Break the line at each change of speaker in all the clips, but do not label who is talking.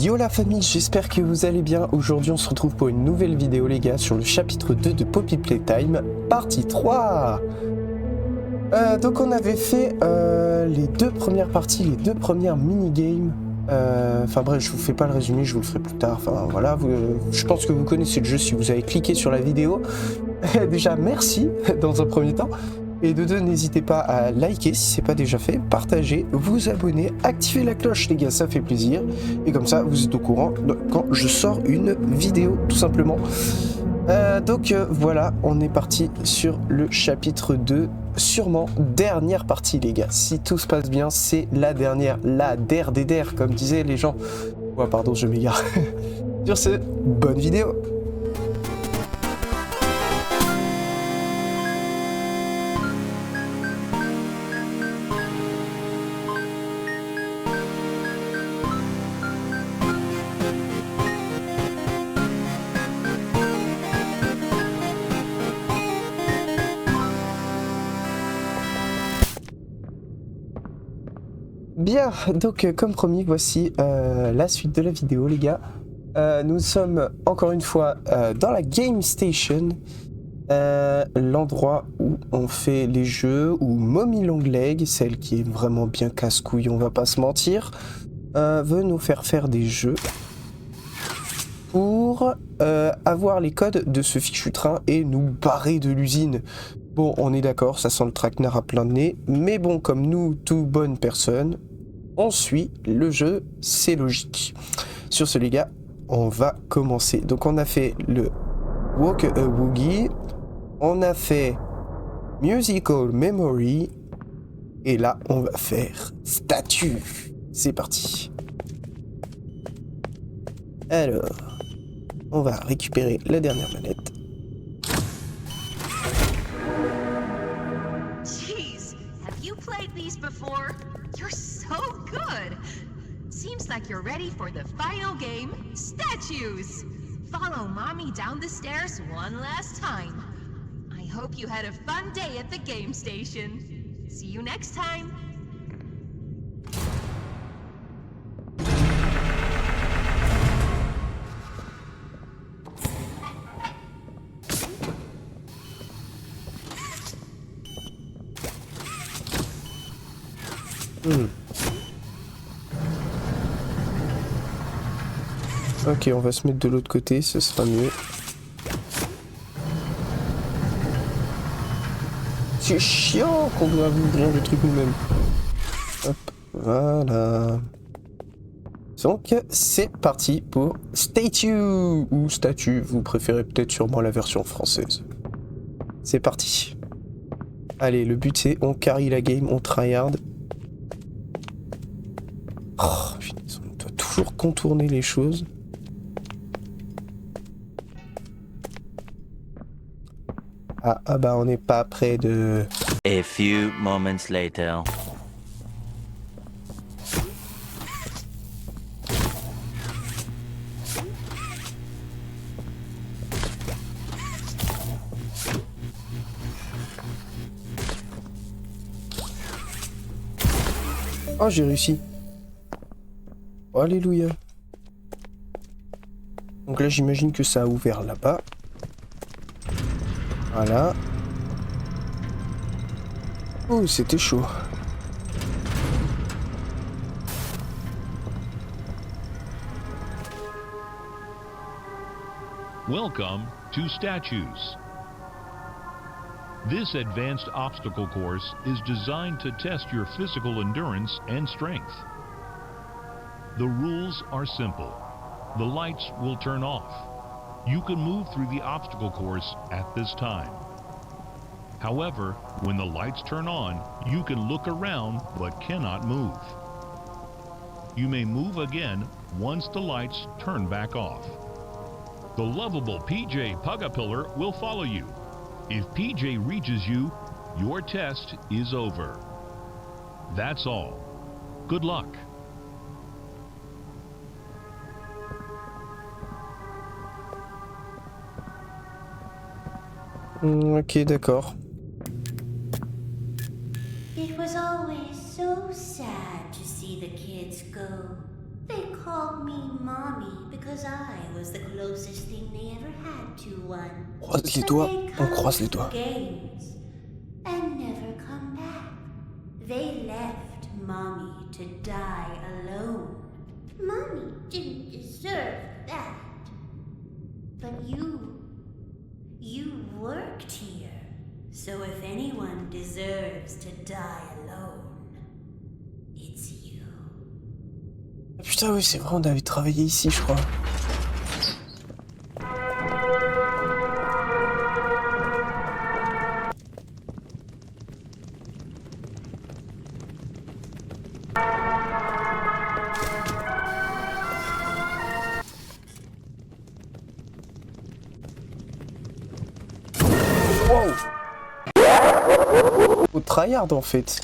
Yo la famille, j'espère que vous allez bien. Aujourd'hui on se retrouve pour une nouvelle vidéo les gars sur le chapitre 2 de Poppy Playtime, partie 3. Donc on avait fait les deux premières parties, les deux premières mini-games. Enfin bref, je vous fais pas le résumé, je vous le ferai plus tard. Enfin voilà, je pense que vous connaissez le jeu si vous avez cliqué sur la vidéo. Déjà merci dans un premier temps. Et de deux, n'hésitez pas à liker si c'est pas déjà fait, partager, vous abonner, activer la cloche les gars, ça fait plaisir. Et comme ça, vous êtes au courant quand je sors une vidéo, tout simplement. Donc voilà, on est parti sur le chapitre 2, sûrement dernière partie les gars. Si tout se passe bien, c'est la dernière, la der des der, comme disaient les gens. Ouais, pardon, je m'égare. Sur ce, bonne vidéo. Bien, donc comme promis, voici la suite de la vidéo les gars. Nous sommes encore une fois dans la Game Station, l'endroit où on fait les jeux, où Mommy Longleg, celle qui est vraiment bien casse-couille, on va pas se mentir, veut nous faire faire des jeux pour avoir les codes de ce fichu train et nous barrer de l'usine. Bon, on est d'accord, ça sent le traquenard à plein de nez, mais bon, comme nous, tout bonnes personnes, on suit le jeu, c'est logique. Sur ce les gars, on va commencer. Donc on a fait le Walk a Woogie, on a fait Musical Memory, et là on va faire Statue. C'est parti. Alors, on va récupérer la dernière manette.
Jeez, have you played these before? You're so good! Seems like you're ready for the final game, Statues! Follow Mommy down the stairs one last time. I hope you had a fun day at the game station. See you next time!
Ok, on va se mettre de l'autre côté, ce sera mieux. C'est chiant qu'on doit ouvrir le truc nous-mêmes. Hop, voilà. Donc, c'est parti pour Statue, ou Statue, vous préférez peut-être sûrement la version française. C'est parti. Allez, le but c'est on carry la game, on tryhard. Oh, putain, on doit toujours contourner les choses. Ah bah on n'est pas près de...
A few moments later.
Oh j'ai réussi. Oh, alléluia. Donc là j'imagine que ça a ouvert là-bas. Voilà. Oh, c'était chaud.
Welcome to Statues. This advanced obstacle course is designed to test your physical endurance and strength. The rules are simple. The lights will turn off. You can move through the obstacle course at this time. However, when the lights turn on, you can look around but cannot move. You may move again once the lights turn back off. The lovable PJ Pugapillar will follow you. If PJ reaches you, your test is over. That's all. Good luck.
Ok, d'accord.
It was always so sad to see the kids go. They called me Mom. suppose I was the closest thing they ever had to one.
Croise les
But
doigts,
they
on
come
croise les
to
doigts.
games and never come back. They left Mommy to die alone. Mommy didn't deserve that. But you worked here. So if anyone deserves to die alone, it's you.
Putain, oui, c'est vrai, on avait travaillé ici, je crois. Wow! Au tryhard en fait.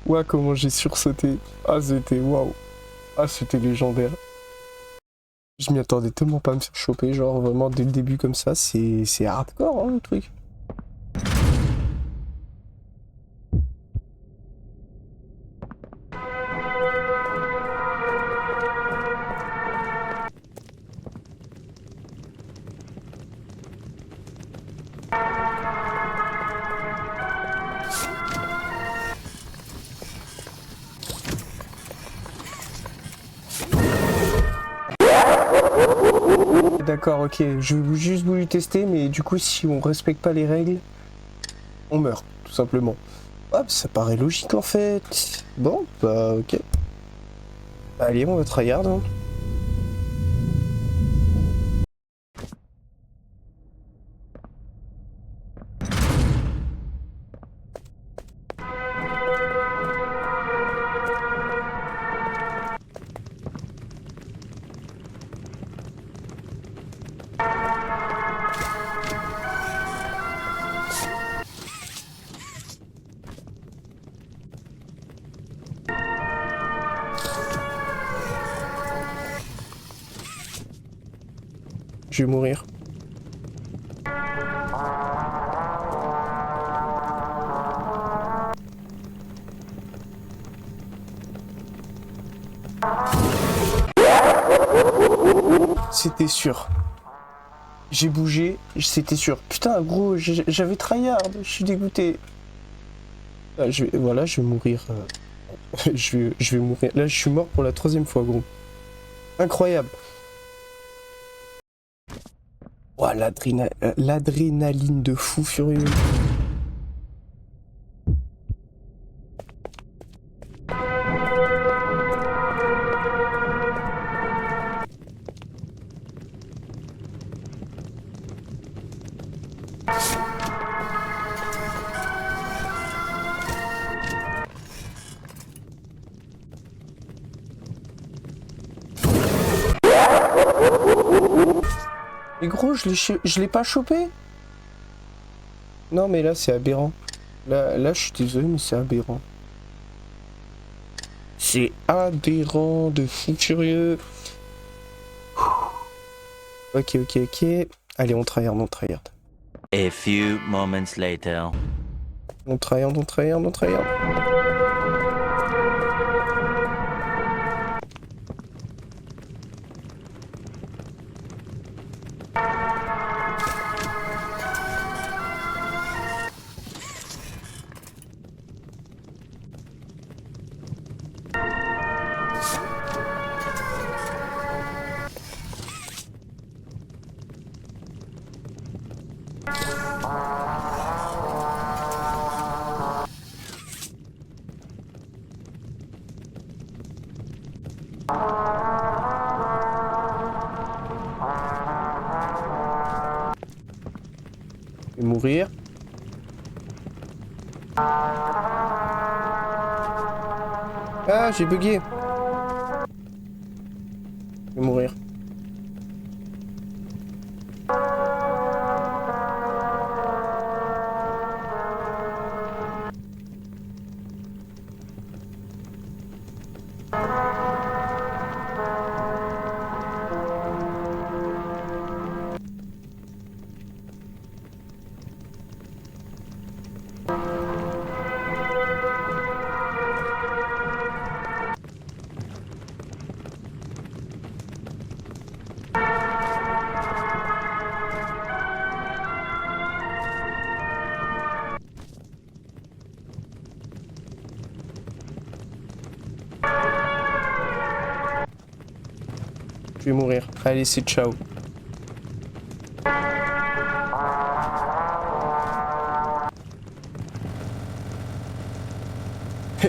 Ouah, comment j'ai sursauté. Ah, c'était waouh. Ah, c'était légendaire. Je m'y attendais tellement pas à me faire choper. Genre, vraiment, dès le début, comme ça, c'est hardcore, hein, le truc. D'accord, ok, je vais juste voulu tester, mais du coup, si on respecte pas les règles, on meurt, tout simplement. Hop, ça paraît logique en fait. Bon, bah ok. Allez, on va tryhard. Hein. Je vais mourir. C'était sûr. J'ai bougé, c'était sûr. Putain, gros, j'avais tryhard, je suis dégoûté. Ah, voilà, je vais mourir. Je vais mourir. Là, je suis mort pour la 3e fois, gros. Incroyable. Ouah, l'adrénaline de fou furieux. Mais gros, je l'ai pas chopé. Non, mais là, c'est aberrant. Là, je suis désolé, mais c'est aberrant. C'est aberrant de fou furieux. Ok. Allez, on tryhard.
A few moments later.
On tryhard. Je vais mourir. Ah, j'ai bugué. Je vais mourir. Je vais mourir. Allez, c'est ciao.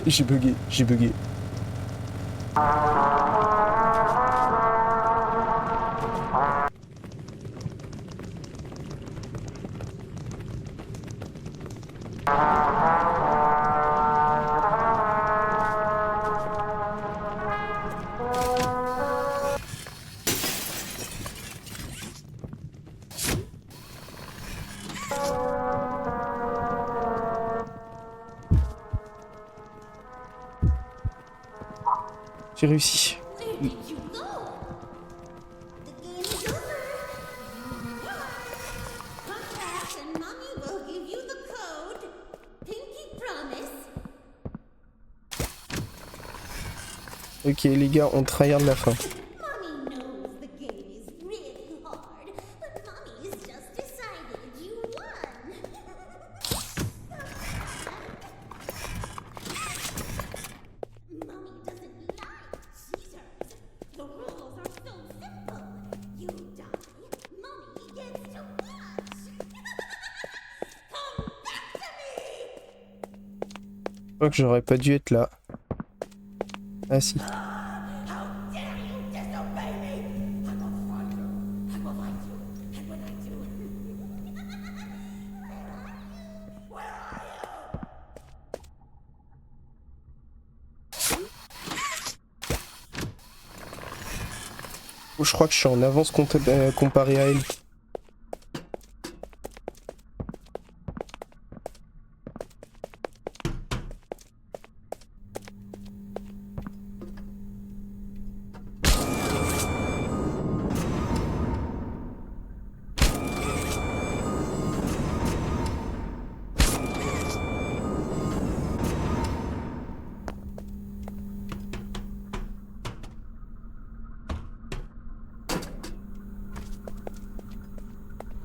J'ai bugué, j'ai bugué. J'ai réussi.
Where did you go? The game is over. Come back and Mommy will give you the code. Pinky promise.
Ok les gars, on tryhard la fin.
Mommy knows the game is really hard, but Mommy's just decided you won. Mommy doesn't like cheaters. The rules are so simple. You die, Mommy gets to watch. Come back to me!
Je crois que j'aurais pas dû être là. Ah si.
How dare you disobey me! I will find you. I will find you. And when I do... Where are you?
Je crois que je suis en avance comparé à elle.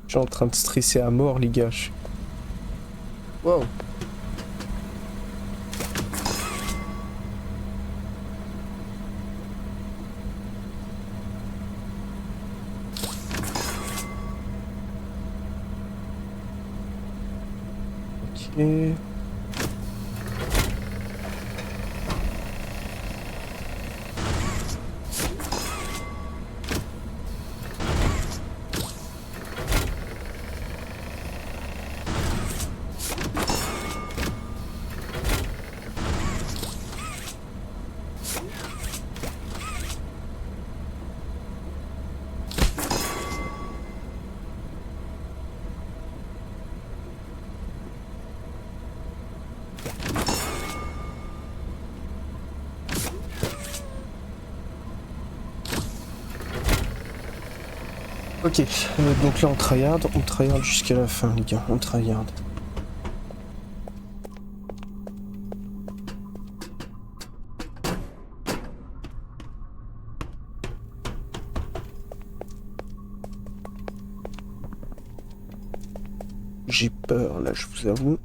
Je suis en train de stresser à mort les gars. Wow. Ok. Ok, donc là on tryhard jusqu'à la fin les gars, on tryhard. J'ai peur là, je vous avoue.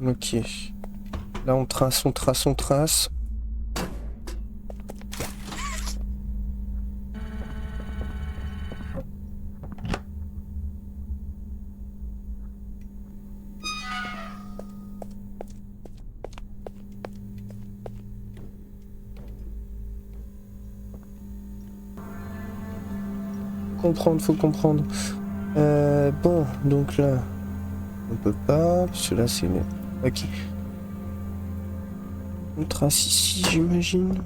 Ok. Là on trace, on trace, on trace. Faut comprendre. Bon, donc là, on peut pas, parce que là c'est... Ok. On trace ici, j'imagine.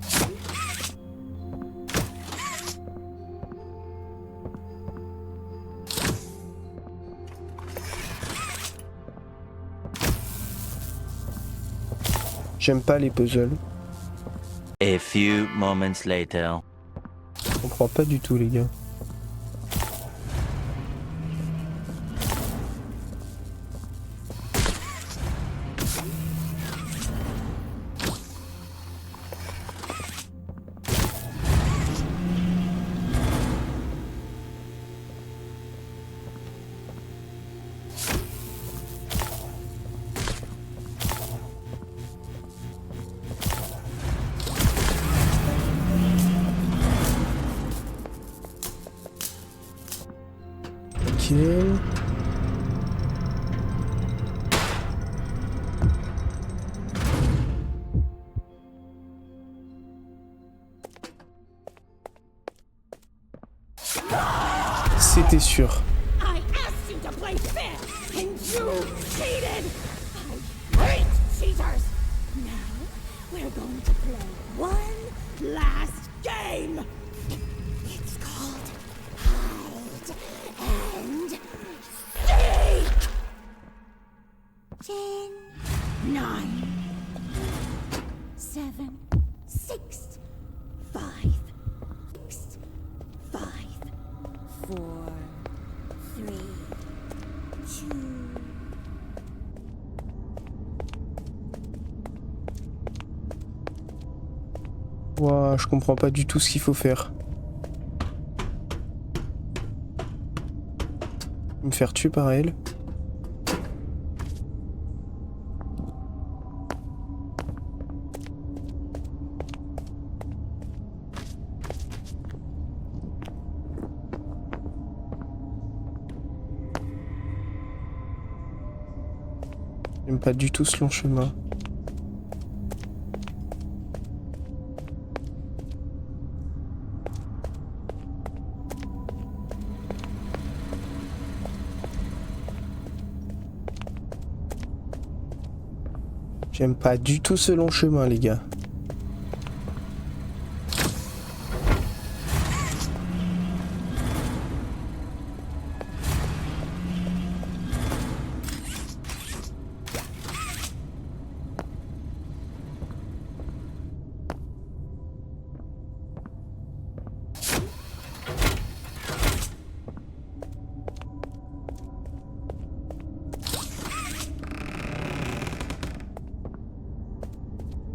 J'aime pas les puzzles.
A few moments later.
Je comprends pas du tout les gars. Ok. C'était sûr.
I asked you to play fair, and you cheated! I hate cheaters! Now, we're going to play one last game! It's called Hide and Seek! 10, 9, 7, 6, 5, 6, 5, 4, 3, 2.
Ouah, je comprends pas du tout ce qu'il faut faire. Me faire tuer par elle. J'aime pas du tout ce long chemin. J'aime pas du tout ce long chemin, les gars.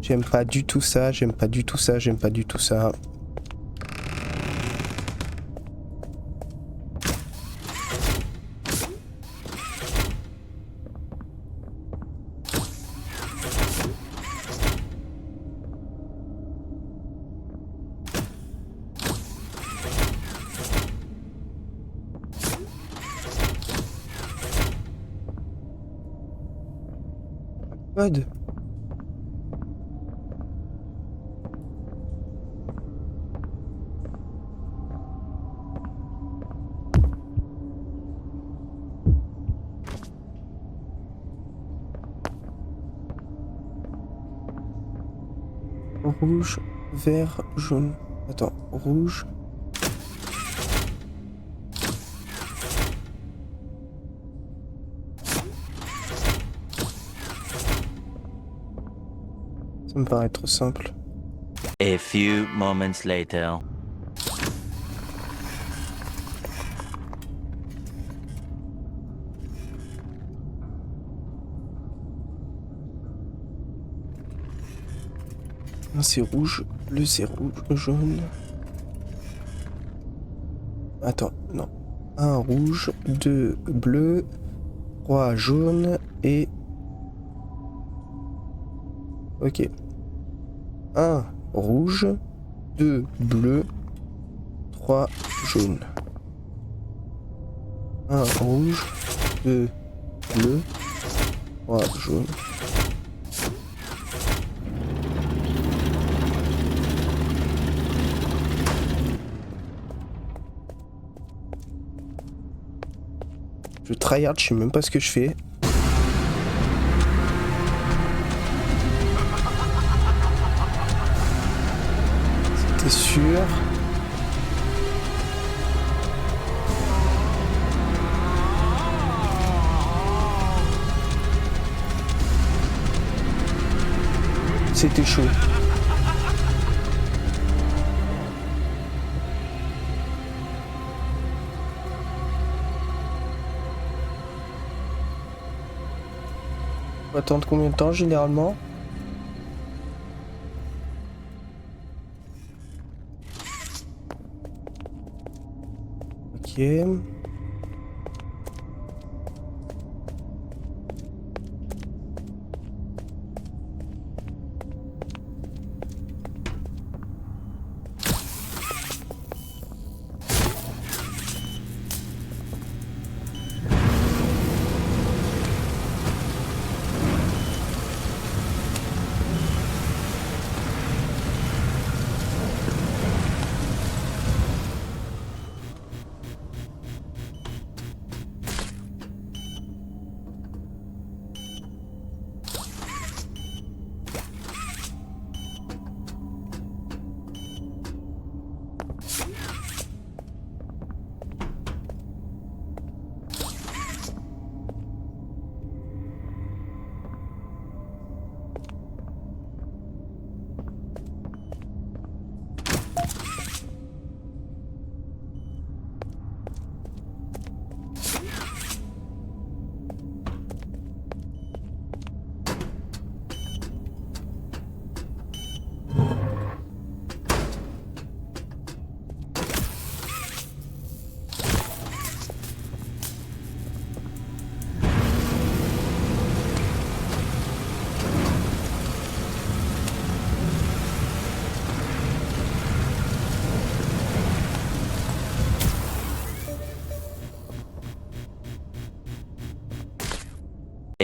J'aime pas du tout ça, j'aime pas du tout ça, j'aime pas du tout ça. Code. Rouge, vert, jaune. Attends, rouge. Ça me paraît trop simple.
A few moments later.
Un c'est rouge, bleu c'est rouge, jaune. Attends, non. Un rouge, deux bleu, trois jaune et... Ok. Un rouge, deux bleu, trois jaune. Un rouge, deux bleu, trois jaune. Je tryhard, je sais même pas ce que je fais. C'était sûr. C'était chaud. On va attendre combien de temps généralement? Ok.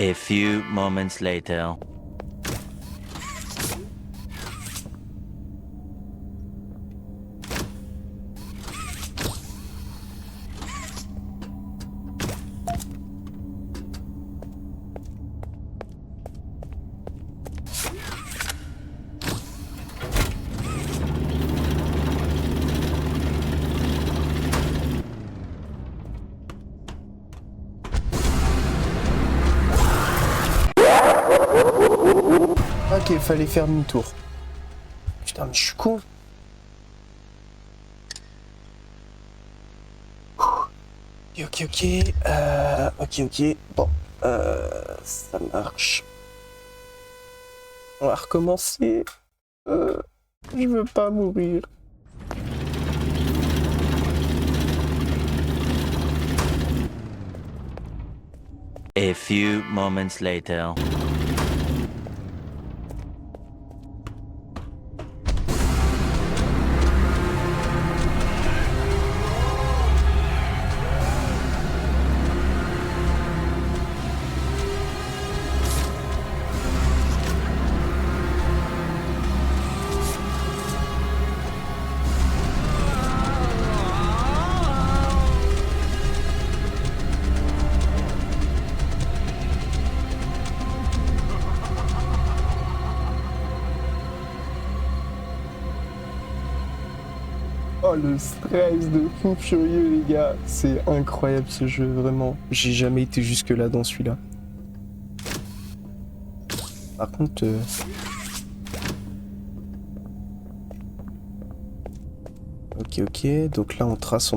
A few moments later.
Ok, fallait faire demi-tour. Putain, mais je suis con. Ok, ok. Bon, ça marche. On va recommencer. Je veux pas mourir.
A few moments later.
Oh, le stress de fou furieux, les gars. C'est incroyable ce jeu, vraiment. J'ai jamais été jusque-là dans celui-là. Par contre... Ok. Donc là, on trace.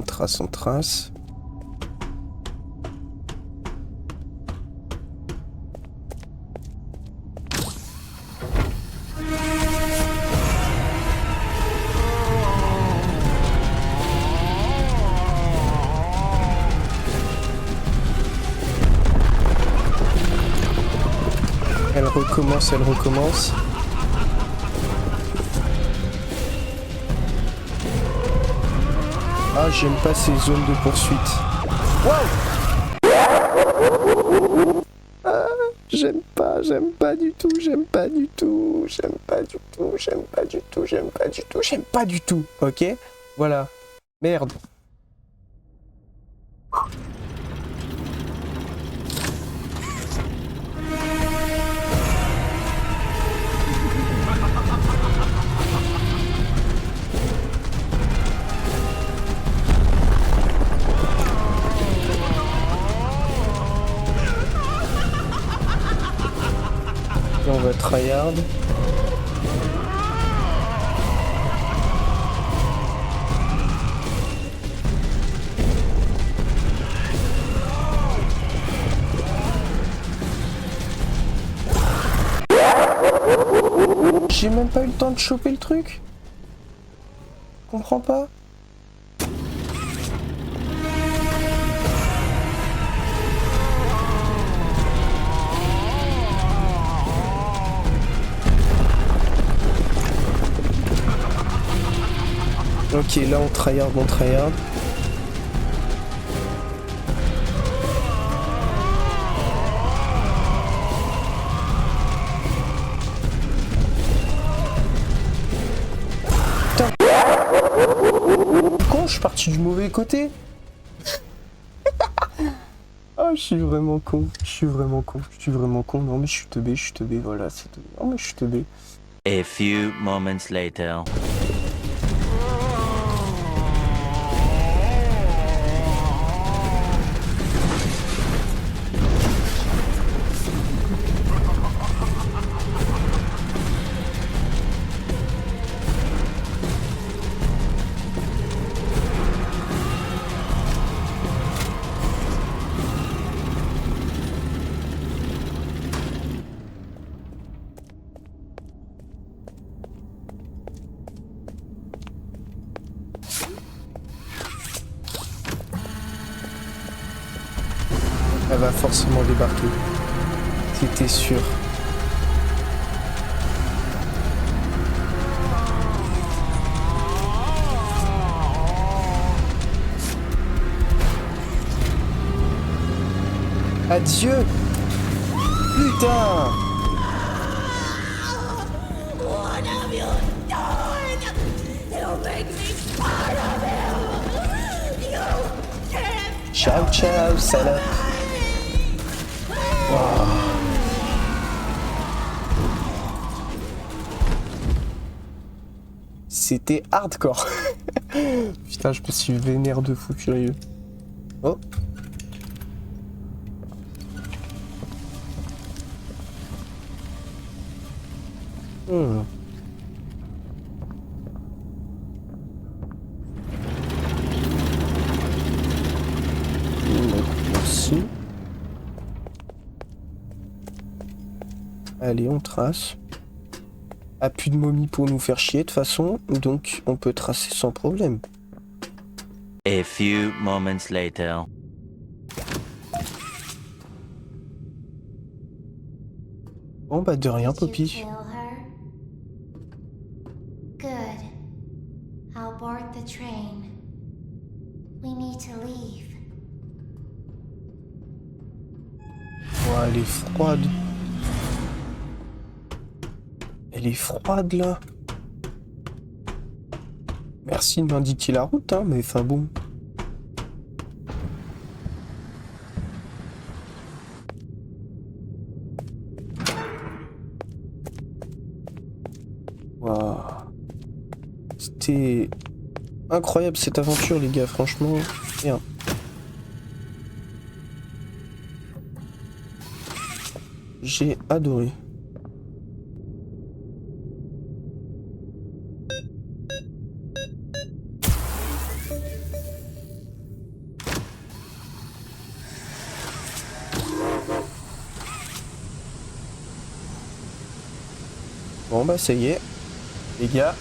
Elle recommence. Ah, j'aime pas ces zones de poursuite. Wow. Ah, j'aime pas du tout. Ok, voilà. Merde. On va tryhard. J'ai même pas eu le temps de choper le truc. Comprends pas. Ok, là on tryhard. Putain. Con, je suis parti du mauvais côté. Ah, je suis vraiment con. Non mais je suis teubé, voilà, c'est tout. Non mais je suis teubé.
A few moments later.
Elle va forcément débarquer. C'était sûr. Adieu. Putain!
What have you done? You make me part of you! You can't
Ciao, ciao, salope. C'était hardcore. Putain, je me suis vénère de fou furieux. Oh. Hmm. Merci. Allez, on trace. Ah, plus de momies pour nous faire chier de toute façon, donc on peut tracer sans problème.
A few moments later.
Bon bah de rien,
Did you
Poppy.
kill her? Good. I'll board the train. We need to leave.
Oh, elle est froide. Elle est froide là. Merci de m'indiquer la route, hein, mais enfin bon. Waouh. C'était incroyable cette aventure, les gars, franchement. Bien. J'ai adoré. Bon bah ça y est, les gars.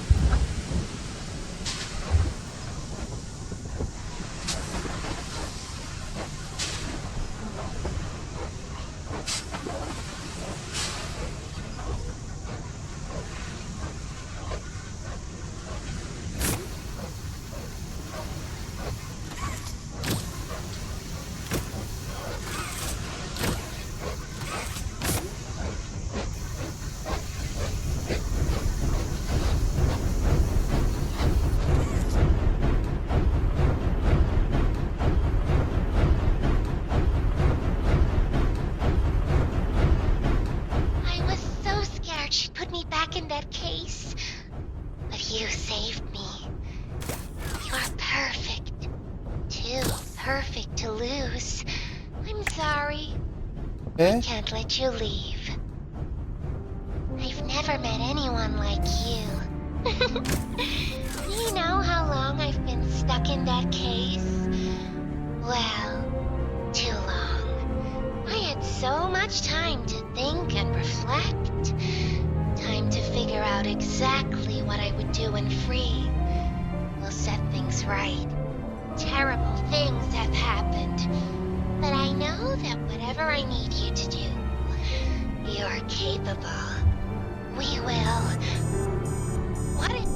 I was so scared she'd put me back in that case. But you saved me. You're perfect. Too perfect to lose. I'm sorry.
Eh?
Can't let you leave. I've never met anyone like you. You know how long I've been stuck in that case? Well, too long. I had so much time to think and reflect. Time to figure out exactly what I would do when free. We'll set things right. Terrible things have happened. But I know that whatever I need you to do, you're capable. We will. What if...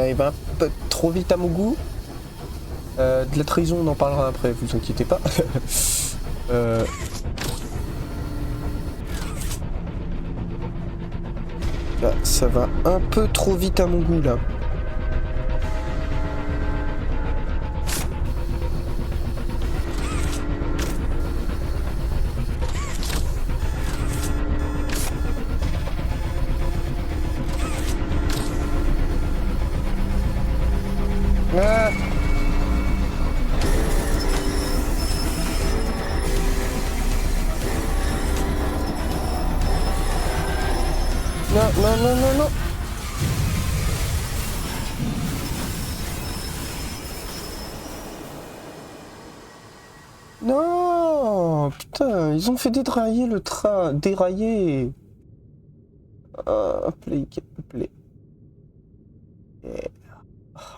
Il va un peu trop vite à mon goût. De la trahison, on en parlera après, vous inquiétez pas. Là, ça va un peu trop vite à mon goût là. Ah. Non, non, non, non, non. Non, putain, ils ont fait dérailler le train, dérailler. Play, play.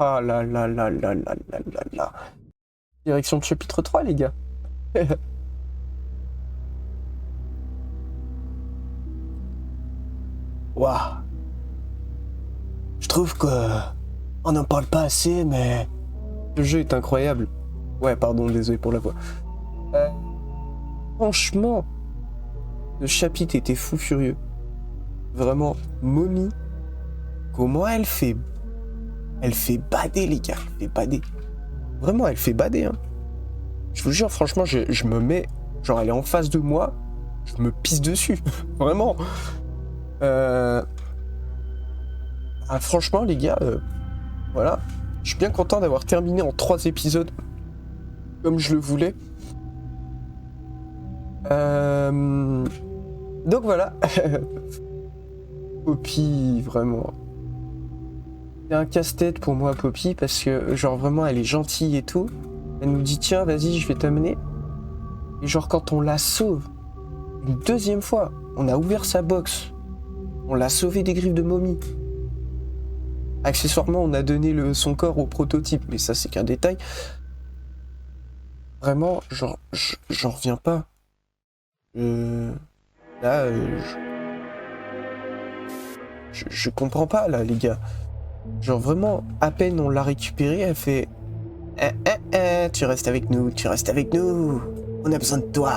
Ah là là là là là là là là. Direction de chapitre 3, les gars. Waouh. Je trouve que on n'en parle pas assez, mais le jeu est incroyable. Ouais, pardon, désolé pour la voix. Franchement, le chapitre était fou furieux. Vraiment, Mommy, comment elle fait bader, les gars. Elle fait bader. Vraiment, elle fait bader, hein. Je vous jure, franchement, je me mets... Genre, elle est en face de moi, je me pisse dessus. Vraiment. Franchement, les gars, voilà. Je suis bien content d'avoir terminé en 3 épisodes, comme je le voulais. Donc voilà. Poppy, vraiment. C'est un casse-tête pour moi, Poppy, parce que, genre, vraiment, elle est gentille et tout. Elle nous dit, tiens, vas-y, je vais t'amener. Et genre, quand on la sauve, une deuxième fois, on a ouvert sa box. On l'a sauvé des griffes de Mommy. Accessoirement, on a donné son corps au prototype, mais ça, c'est qu'un détail. Vraiment, genre, j'en reviens pas. Là, je comprends pas, là, les gars. Genre, vraiment, à peine on l'a récupéré, elle fait... tu restes avec nous, on a besoin de toi.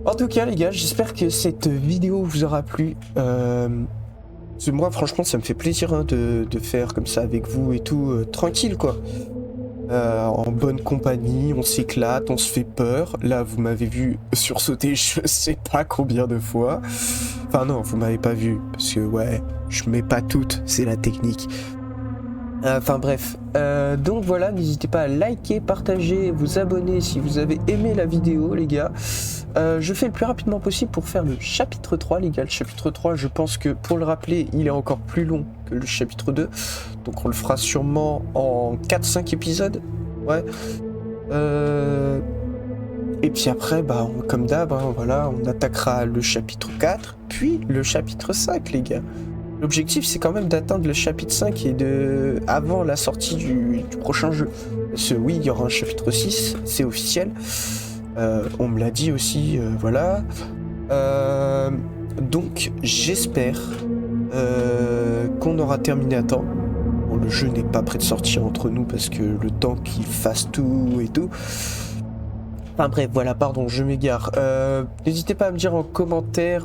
En tout cas, les gars, j'espère que cette vidéo vous aura plu. Parce que moi, franchement, ça me fait plaisir hein, de faire comme ça avec vous et tout, tranquille, quoi. En bonne compagnie, on s'éclate, on se fait peur. Là, vous m'avez vu sursauter je sais pas combien de fois. Enfin non, vous m'avez pas vu, parce que ouais, je mets pas toutes, c'est la technique. Enfin bref, donc voilà, n'hésitez pas à liker, partager, vous abonner si vous avez aimé la vidéo, les gars. Je fais le plus rapidement possible pour faire le chapitre 3, les gars. Le chapitre 3, je pense que, pour le rappeler, il est encore plus long que le chapitre 2. Donc on le fera sûrement en 4-5 épisodes. Ouais. Et puis après, bah, comme d'hab, hein, voilà, on attaquera le chapitre 4, puis le chapitre 5, les gars. L'objectif, c'est quand même d'atteindre le chapitre 5 et avant la sortie du prochain jeu. Parce que oui, il y aura un chapitre 6, c'est officiel. On me l'a dit aussi, voilà. Donc, j'espère qu'on aura terminé à temps. Bon, le jeu n'est pas prêt de sortir entre nous parce que le temps qu'il fasse tout et tout. Enfin bref, voilà, pardon, je m'égare. N'hésitez pas à me dire en commentaire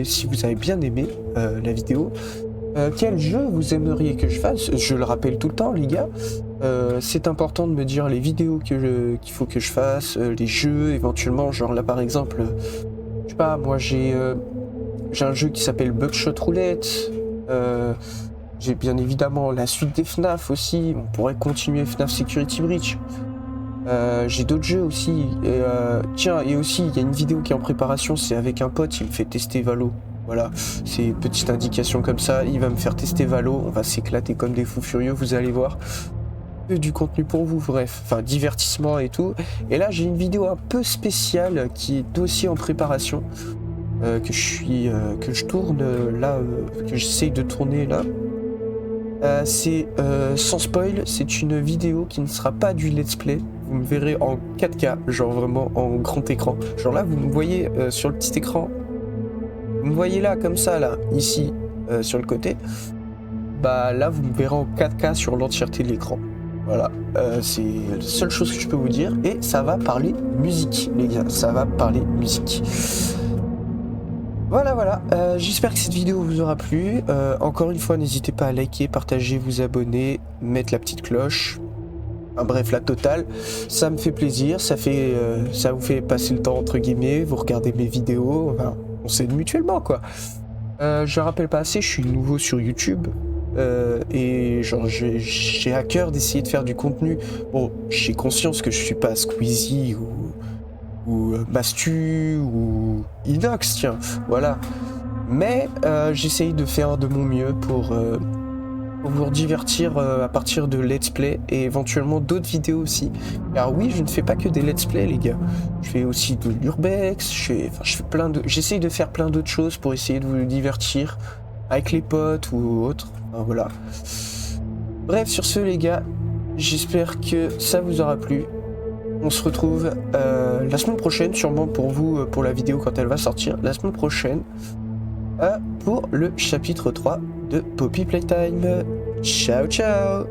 si vous avez bien aimé la vidéo. Quel jeu vous aimeriez que je fasse? Je le rappelle tout le temps, les gars. C'est important de me dire les vidéos qu'il faut que je fasse, les jeux, éventuellement, genre là par exemple, je sais pas, moi j'ai un jeu qui s'appelle Buckshot Roulette. J'ai bien évidemment la suite des FNAF aussi. On pourrait continuer FNAF Security Breach. J'ai d'autres jeux aussi. Tiens, et aussi, il y a une vidéo qui est en préparation, c'est avec un pote, il me fait tester Valo. Voilà, c'est une petite indication comme ça, il va me faire tester Valo, on va s'éclater comme des fous furieux, vous allez voir. Du contenu pour vous, bref, enfin divertissement et tout. Et là, j'ai une vidéo un peu spéciale qui est aussi en préparation, que je tourne là, que j'essaye de tourner là. C'est sans spoil, c'est une vidéo qui ne sera pas du let's play. Vous me verrez en 4K, genre vraiment en grand écran. Genre là, vous me voyez sur le petit écran. Vous me voyez là, comme ça, là, ici, sur le côté. Bah là, vous me verrez en 4K sur l'entièreté de l'écran. Voilà, c'est la seule chose que je peux vous dire. Et ça va parler musique, les gars. Ça va parler musique. Voilà, j'espère que cette vidéo vous aura plu. Encore une fois, n'hésitez pas à liker, partager, vous abonner, mettre la petite cloche. Enfin, bref, la totale. Ça me fait plaisir, ça vous fait passer le temps entre guillemets, vous regardez mes vidéos, enfin, on s'aide mutuellement quoi. Je rappelle pas assez, je suis nouveau sur YouTube. Et genre j'ai à cœur d'essayer de faire du contenu. Bon, j'ai conscience que je suis pas Squeezie ou Mastu ou Inox, tiens, voilà. Mais j'essaye de faire de mon mieux pour vous divertir à partir de let's play et éventuellement d'autres vidéos aussi. Car oui, je ne fais pas que des let's play, les gars. Je fais aussi de l'urbex, j'essaye de faire plein d'autres choses pour essayer de vous divertir avec les potes ou autres. Enfin, voilà. Bref, sur ce, les gars, j'espère que ça vous aura plu. On se retrouve la semaine prochaine, sûrement pour vous, pour la vidéo quand elle va sortir. La semaine prochaine. pour le chapitre 3 de Poppy Playtime. Ciao ciao.